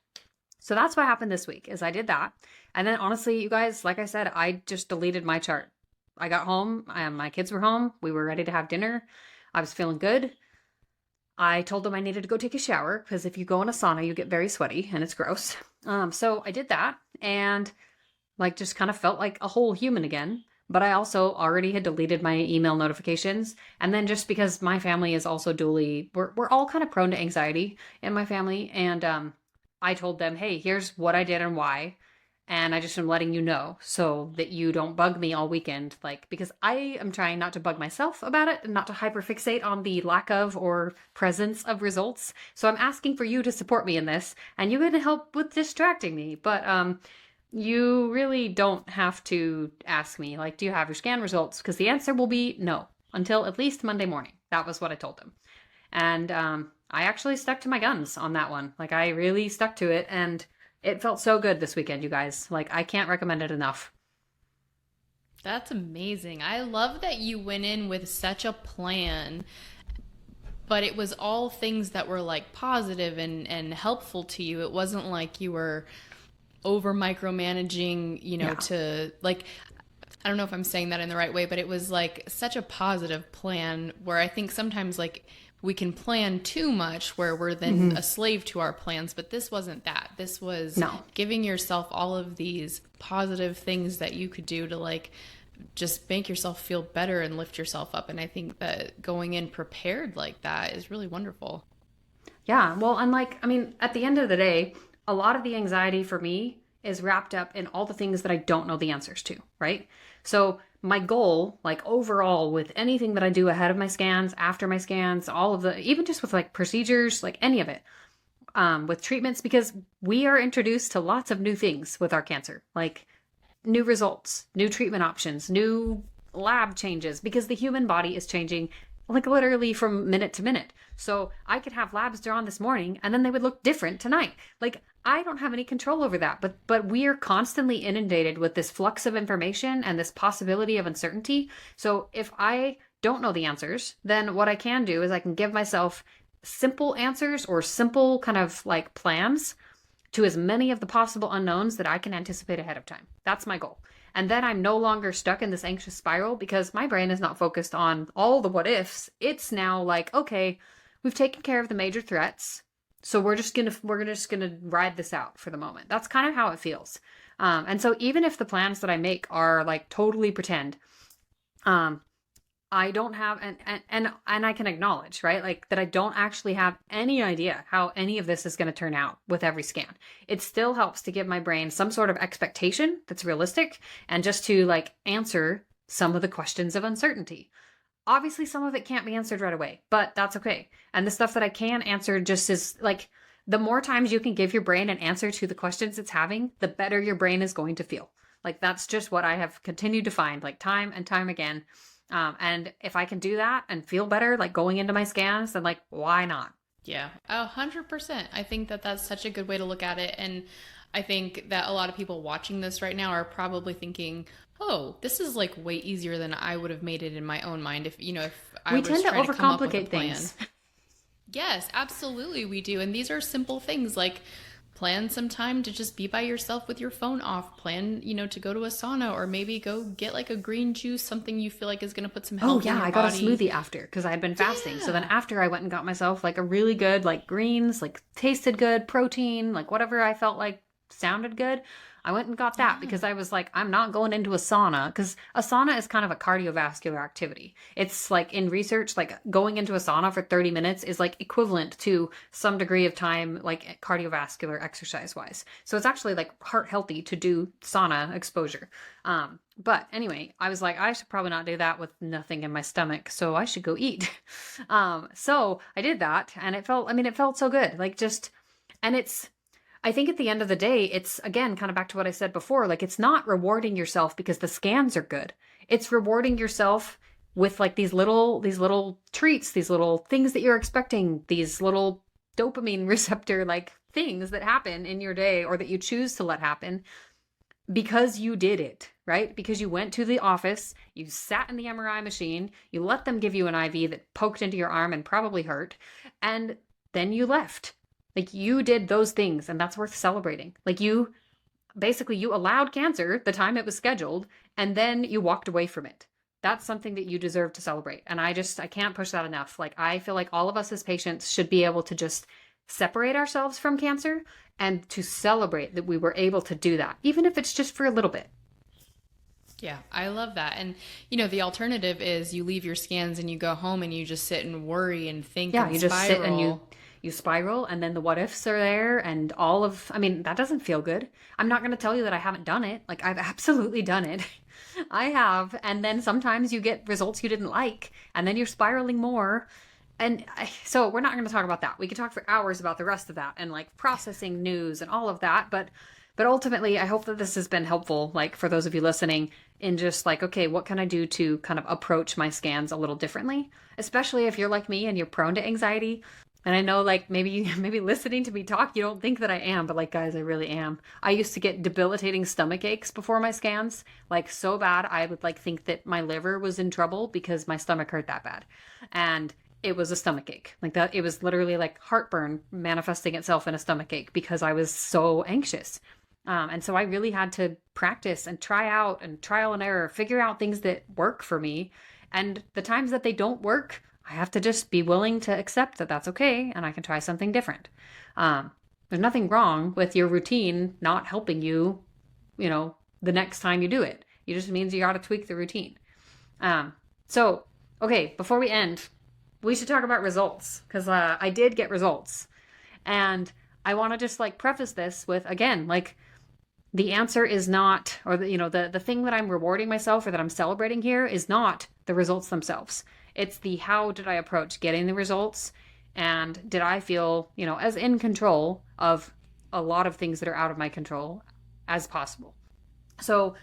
So that's what happened this week is I did that. And then honestly, you guys, like I said, I just deleted my chart. I got home, my kids were home. We were ready to have dinner. I was feeling good. I told them I needed to go take a shower because if you go in a sauna, you get very sweaty and it's gross. So I did that and like just kind of felt like a whole human again. But I also already had deleted my email notifications. And then just because my family is also we're all kind of prone to anxiety in my family. And I told them, hey, here's what I did and why. And I just am letting you know so that you don't bug me all weekend. Like, because I am trying not to bug myself about it and not to hyperfixate on the lack of or presence of results. So I'm asking for you to support me in this. And you're going to help with distracting me. But you really don't have to ask me, like, do you have your scan results? Because the answer will be no, until at least Monday morning. That was what I told them. And I actually stuck to my guns on that one. Like, I really stuck to it, and it felt so good this weekend, you guys. Like, I can't recommend it enough. That's amazing. I love that you went in with such a plan, but it was all things that were, like, positive and helpful to you. It wasn't like you were over micromanaging, to like, I don't know if I'm saying that in the right way, but it was like such a positive plan where I think sometimes like we can plan too much where we're then a slave to our plans, but this wasn't that. This was giving yourself all of these positive things that you could do to like just make yourself feel better and lift yourself up. And I think that going in prepared like that is really wonderful. Yeah. Well, and like, I mean, at the end of the day, a lot of the anxiety for me is wrapped up in all the things that I don't know the answers to, right? So my goal, like overall with anything that I do ahead of my scans, after my scans, all of the, even just with like procedures, like any of it, with treatments, because we are introduced to lots of new things with our cancer, like new results, new treatment options, new lab changes, because the human body is changing like literally from minute to minute. So I could have labs drawn this morning and then they would look different tonight. Like I don't have any control over that, but we are constantly inundated with this flux of information and this possibility of uncertainty. So if I don't know the answers, then what I can do is I can give myself simple answers or simple kind of like plans to as many of the possible unknowns that I can anticipate ahead of time. That's my goal. And then I'm no longer stuck in this anxious spiral because my brain is not focused on all the what ifs. It's now like, okay, we've taken care of the major threats. So we're just gonna ride this out for the moment. That's kind of how it feels. And so even if the plans that I make are like totally pretend, I don't have, and I can acknowledge, right? Like that I don't actually have any idea how any of this is going to turn out with every scan. It still helps to give my brain some sort of expectation that's realistic and just to like answer some of the questions of uncertainty. Obviously, some of it can't be answered right away, but that's okay. And the stuff that I can answer just is like, the more times you can give your brain an answer to the questions it's having, the better your brain is going to feel. Like that's just what I have continued to find, like time and time again. And if I can do that and feel better, like going into my scans, then like, why not? Yeah, 100%. I think that that's such a good way to look at it. And I think that a lot of people watching this right now are probably thinking, oh, this is like way easier than I would have made it in my own mind. If I was trying to come up with a plan. Yes, absolutely we do. And these are simple things like plan some time to just be by yourself with your phone off. Plan, to go to a sauna, or maybe go get like a green juice, something you feel like is going to put some health in your I got body. a smoothie after because I had been fasting. So then after I went and got myself like a really good, like greens, like tasted good, protein, like whatever I felt like sounded good. I went and got that because I was like, I'm not going into a sauna, because a sauna is kind of a cardiovascular activity. It's like in research, like going into a sauna for 30 minutes is like equivalent to some degree of time, like cardiovascular exercise wise. So it's actually like heart healthy to do sauna exposure. But anyway, I was like, I should probably not do that with nothing in my stomach. So I should go eat. So I did that, and it felt so good. Like I think at the end of the day, it's, again, kind of back to what I said before, like it's not rewarding yourself because the scans are good. It's rewarding yourself with like these little treats, these little things that you're expecting, these little dopamine receptor like things that happen in your day, or that you choose to let happen because you did it, right? Because you went to the office, you sat in the MRI machine, you let them give you an IV that poked into your arm and probably hurt, and then you left. Like you did those things, and that's worth celebrating. Like you allowed cancer the time it was scheduled, and then you walked away from it. That's something that you deserve to celebrate. And I can't push that enough. Like I feel like all of us as patients should be able to just separate ourselves from cancer and to celebrate that we were able to do that, even if it's just for a little bit. Yeah, I love that. And, the alternative is you leave your scans and you go home and you just sit and worry and think and you just sit and you spiral, and then the what ifs are there, and that doesn't feel good. I'm not going to tell you that I haven't done it. Like I've absolutely done it. I have. And then sometimes you get results you didn't like, and then you're spiraling more. So we're not going to talk about that. We could talk for hours about the rest of that and like processing news and all of that. But ultimately, I hope that this has been helpful, like for those of you listening, in just like, okay, what can I do to kind of approach my scans a little differently? Especially if you're like me and you're prone to anxiety. And I know like maybe listening to me talk, you don't think that I am, but like, guys, I really am. I used to get debilitating stomach aches before my scans, like so bad. I would like think that my liver was in trouble because my stomach hurt that bad. And it was a stomach ache like that. It was literally like heartburn manifesting itself in a stomach ache because I was so anxious. And so I really had to practice and try out and trial and error, figure out things that work for me. And the times that they don't work, I have to just be willing to accept that that's okay, and I can try something different. There's nothing wrong with your routine not helping you, the next time you do it. It just means you got to tweak the routine. So, okay, before we end, we should talk about results, because I did get results. And I want to just like preface this with, again, like the answer is not, or the thing that I'm rewarding myself or that I'm celebrating here is not the results themselves. It's the how did I approach getting the results, and did I feel, as in control of a lot of things that are out of my control as possible. So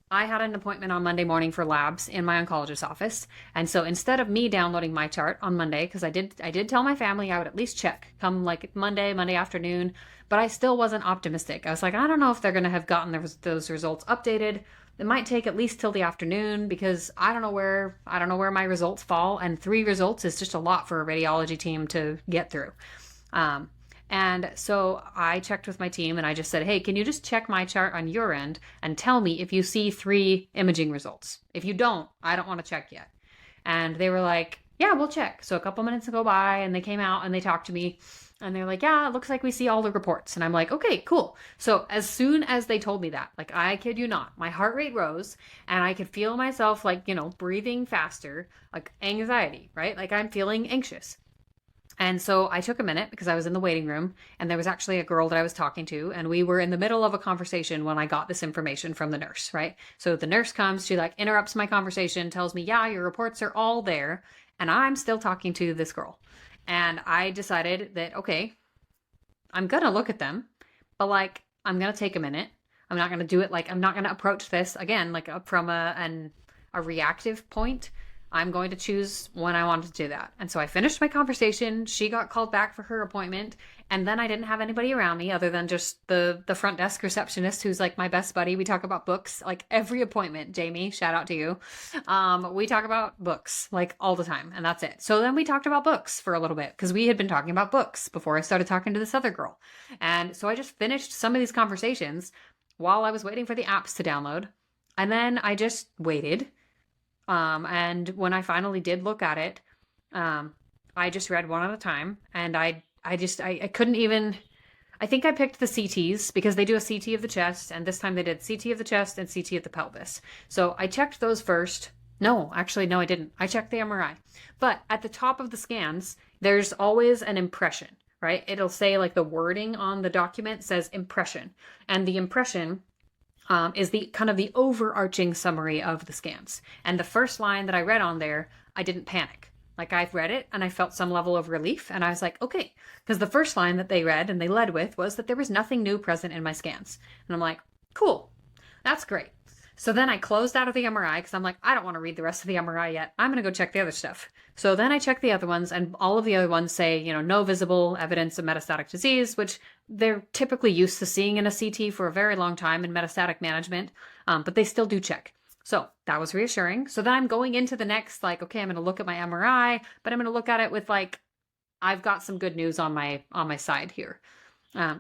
I had an appointment on Monday morning for labs in my oncologist's office. And so instead of me downloading my chart on Monday, because I did tell my family I would at least check come like Monday afternoon, but I still wasn't optimistic. I was like, I don't know if they're going to have gotten those results updated. It might take at least till the afternoon, because I don't know where my results fall. And 3 results is just a lot for a radiology team to get through. And so I checked with my team and I just said, hey, can you just check my chart on your end and tell me if you see 3 imaging results? If you don't, I don't want to check yet. And they were like, yeah, we'll check. So a couple minutes go by and they came out and they talked to me and they're like, yeah, it looks like we see all the reports. And I'm like, okay, cool. So as soon as they told me that, like, I kid you not, my heart rate rose and I could feel myself like, breathing faster, like anxiety, right? Like I'm feeling anxious. And so I took a minute because I was in the waiting room and there was actually a girl that I was talking to, and we were in the middle of a conversation when I got this information from the nurse, right? So the nurse comes, she like interrupts my conversation, tells me, yeah, your reports are all there. And I'm still talking to this girl. And I decided that, okay, I'm going to look at them, but like, I'm going to take a minute. I'm not going to do it. Like, I'm not going to approach this again, like from a reactive point. I'm going to choose when I want to do that. And so I finished my conversation. She got called back for her appointment. And then I didn't have anybody around me other than just the front desk receptionist, who's like my best buddy. We talk about books like every appointment. Jamie, shout out to you. We talk about books like all the time, and that's it. So then we talked about books for a little bit because we had been talking about books before I started talking to this other girl. And so I just finished some of these conversations while I was waiting for the apps to download. And then I just waited. And when I finally did look at it, I just read one at a time, and I couldn't even, I think I picked the CTs because they do a CT of the chest, and this time they did CT of the chest and CT of the pelvis. So I checked those first. No, actually, no, I didn't. I checked the MRI. But at the top of the scans, there's always an impression, right? It'll say like the wording on the document says impression. And the impression is the kind of the overarching summary of the scans. And the first line that I read on there, I didn't panic. Like I've read it and I felt some level of relief, and I was like, okay, because the first line that they read and they led with was that there was nothing new present in my scans. And I'm like, cool, that's great. So then I closed out of the MRI because I'm like, I don't want to read the rest of the MRI yet. I'm going to go check the other stuff. So then I checked the other ones, and all of the other ones say, no visible evidence of metastatic disease, which they're typically used to seeing in a CT for a very long time in metastatic management, but they still do check. So that was reassuring. So then I'm going into the next, like, okay, I'm going to look at my MRI, but I'm going to look at it with like, I've got some good news on my side here.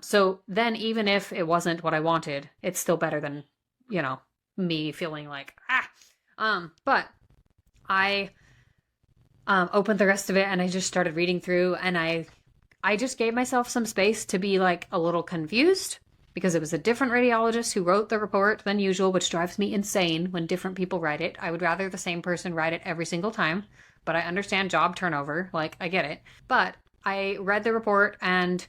So then even if it wasn't what I wanted, it's still better than, me feeling like, but I opened the rest of it and I just started reading through, and I just gave myself some space to be like a little confused, because it was a different radiologist who wrote the report than usual, which drives me insane when different people write it. I would rather the same person write it every single time, but I understand job turnover. Like, I get it. But I read the report and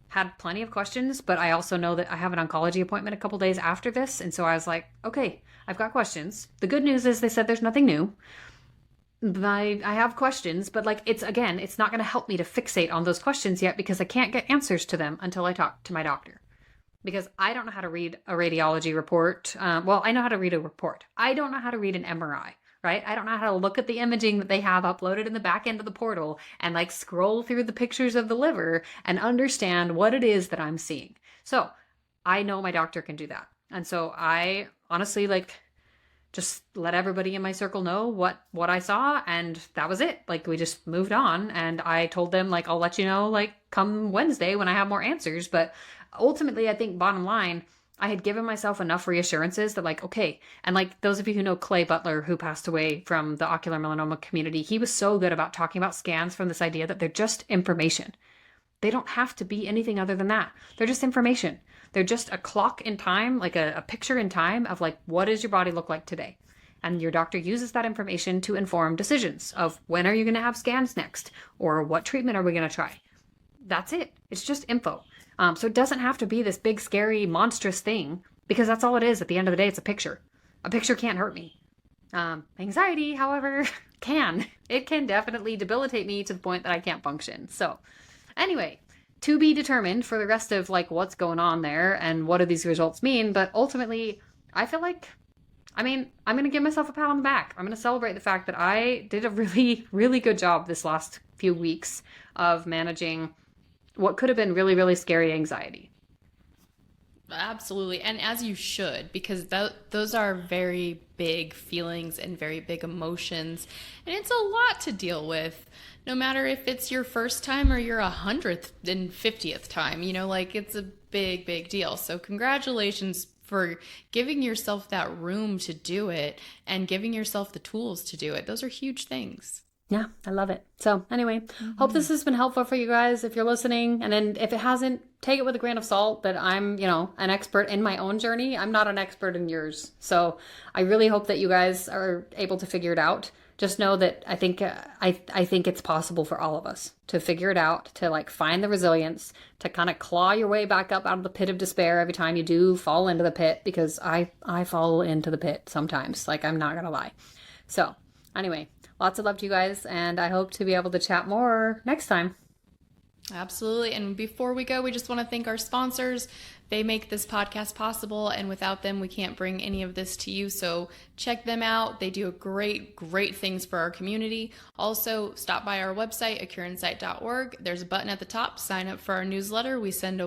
had plenty of questions, but I also know that I have an oncology appointment a couple days after this. And so I was like, okay, I've got questions. The good news is they said there's nothing new. I have questions, but like, it's not going to help me to fixate on those questions yet, because I can't get answers to them until I talk to my doctor. Because I don't know how to read a radiology report. Well, I know how to read a report. I don't know how to read an MRI, right? I don't know how to look at the imaging that they have uploaded in the back end of the portal and like scroll through the pictures of the liver and understand what it is that I'm seeing. So I know my doctor can do that. And so I honestly just let everybody in my circle know what I saw, and that was it. Like, we just moved on, and I told them like, I'll let you know like come Wednesday when I have more answers. But ultimately, I think bottom line, I had given myself enough reassurances that like, okay, and like those of you who know Clay Butler, who passed away from the ocular melanoma community, he was so good about talking about scans from this idea that they're just information. They don't have to be anything other than that. They're just information. They're just a clock in time, like a picture in time of like, what does your body look like today? And your doctor uses that information to inform decisions of when are you going to have scans next, or what treatment are we going to try? That's it. It's just info. So it doesn't have to be this big, scary, monstrous thing, because that's all it is. At the end of the day, it's a picture. A picture can't hurt me. Anxiety, however, can. It can definitely debilitate me to the point that I can't function. So anyway, to be determined for the rest of like what's going on there and what do these results mean. But ultimately, I feel like, I'm going to give myself a pat on the back. I'm going to celebrate the fact that I did a really, really good job this last few weeks of managing what could have been really, really scary anxiety. Absolutely. And as you should, because those are very big feelings and very big emotions. And it's a lot to deal with, no matter if it's your first time or your 100th and 50th time. Like, it's a big, big deal. So congratulations for giving yourself that room to do it and giving yourself the tools to do it. Those are huge things. Yeah, I love it. So anyway, hope this has been helpful for you guys if you're listening. And then if it hasn't, take it with a grain of salt that I'm, an expert in my own journey. I'm not an expert in yours. So I really hope that you guys are able to figure it out. Just know that I think it's possible for all of us to figure it out, to like find the resilience, to kind of claw your way back up out of the pit of despair every time you do fall into the pit, because I fall into the pit sometimes. Like, I'm not going to lie. So anyway, lots of love to you guys, and I hope to be able to chat more next time. Absolutely. And before we go, we just want to thank our sponsors. They make this podcast possible, and without them, we can't bring any of this to you. So check them out. They do great things for our community. Also, stop by our website, acureinsight.org. There's a button at the top, sign up for our newsletter. We send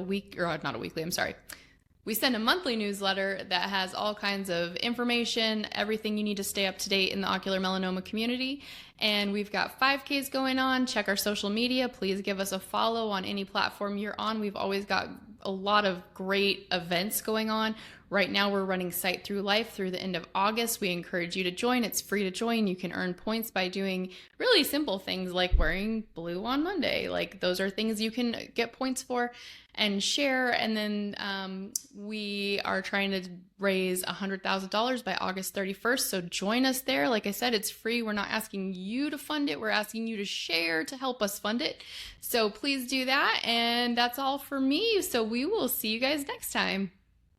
we send a monthly newsletter that has all kinds of information, everything you need to stay up to date in the ocular melanoma community. And we've got 5Ks going on. Check our social media. Please give us a follow on any platform you're on. We've always got a lot of great events going on. Right now, we're running Sight Through Life through the end of August. We encourage you to join. It's free to join. You can earn points by doing really simple things like wearing blue on Monday. Like, those are things you can get points for and share. And then we are trying to raise $100,000 by August 31st. So join us there. Like I said, it's free. We're not asking you to fund it. We're asking you to share to help us fund it. So please do that. And that's all for me. So we will see you guys next time.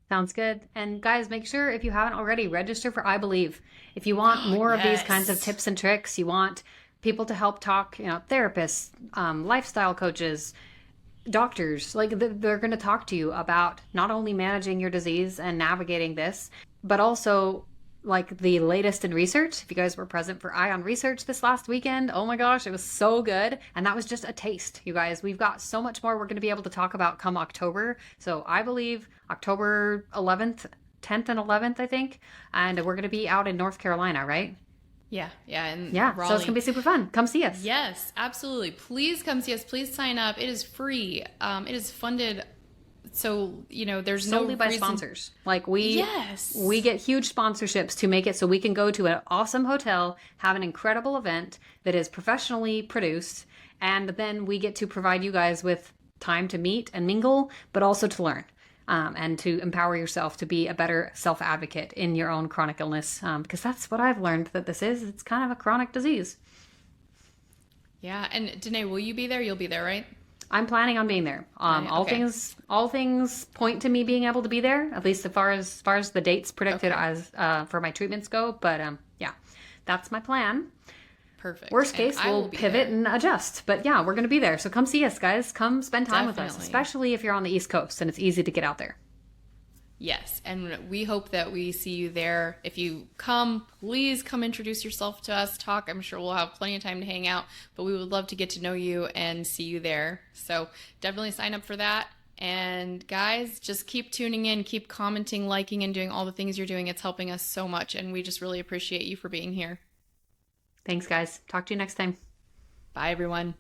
Sounds good. And guys, make sure if you haven't already, register for I Believe. If you want more of these kinds of tips and tricks, you want people to help talk, therapists, lifestyle coaches, doctors, like they're going to talk to you about not only managing your disease and navigating this, but also like the latest in research. If you guys were present for Eye on Research this last weekend, oh my gosh, it was so good. And that was just a taste, you guys. We've got so much more we're going to be able to talk about come October. So I believe October 11th, 10th and 11th, I think. And we're going to be out in North Carolina, right? Yeah. And yeah, Raleigh. So it's going to be super fun. Come see us. Yes, absolutely. Please come see us. Please sign up. It is free. It is funded. So, there's solely no by reason... sponsors. Like we get huge sponsorships to make it so we can go to an awesome hotel, have an incredible event that is professionally produced, and then we get to provide you guys with time to meet and mingle, but also to learn. And to empower yourself to be a better self-advocate in your own chronic illness. Because that's what I've learned that this is. It's kind of a chronic disease. Yeah. And Danet, will you be there? You'll be there, right? I'm planning on being there. All things point to me being able to be there, at least as far as the dates predicted as for my treatments go. But yeah, that's my plan. Perfect. Worst case, we'll pivot and adjust. But yeah, we're going to be there. So come see us, guys. Come spend time with us, especially if you're on the East Coast and it's easy to get out there. Yes, and we hope that we see you there. If you come, please come introduce yourself to us, talk. I'm sure we'll have plenty of time to hang out, but we would love to get to know you and see you there. So definitely sign up for that. And guys, just keep tuning in, keep commenting, liking, and doing all the things you're doing. It's helping us so much, and we just really appreciate you for being here. Thanks, guys. Talk to you next time. Bye, everyone.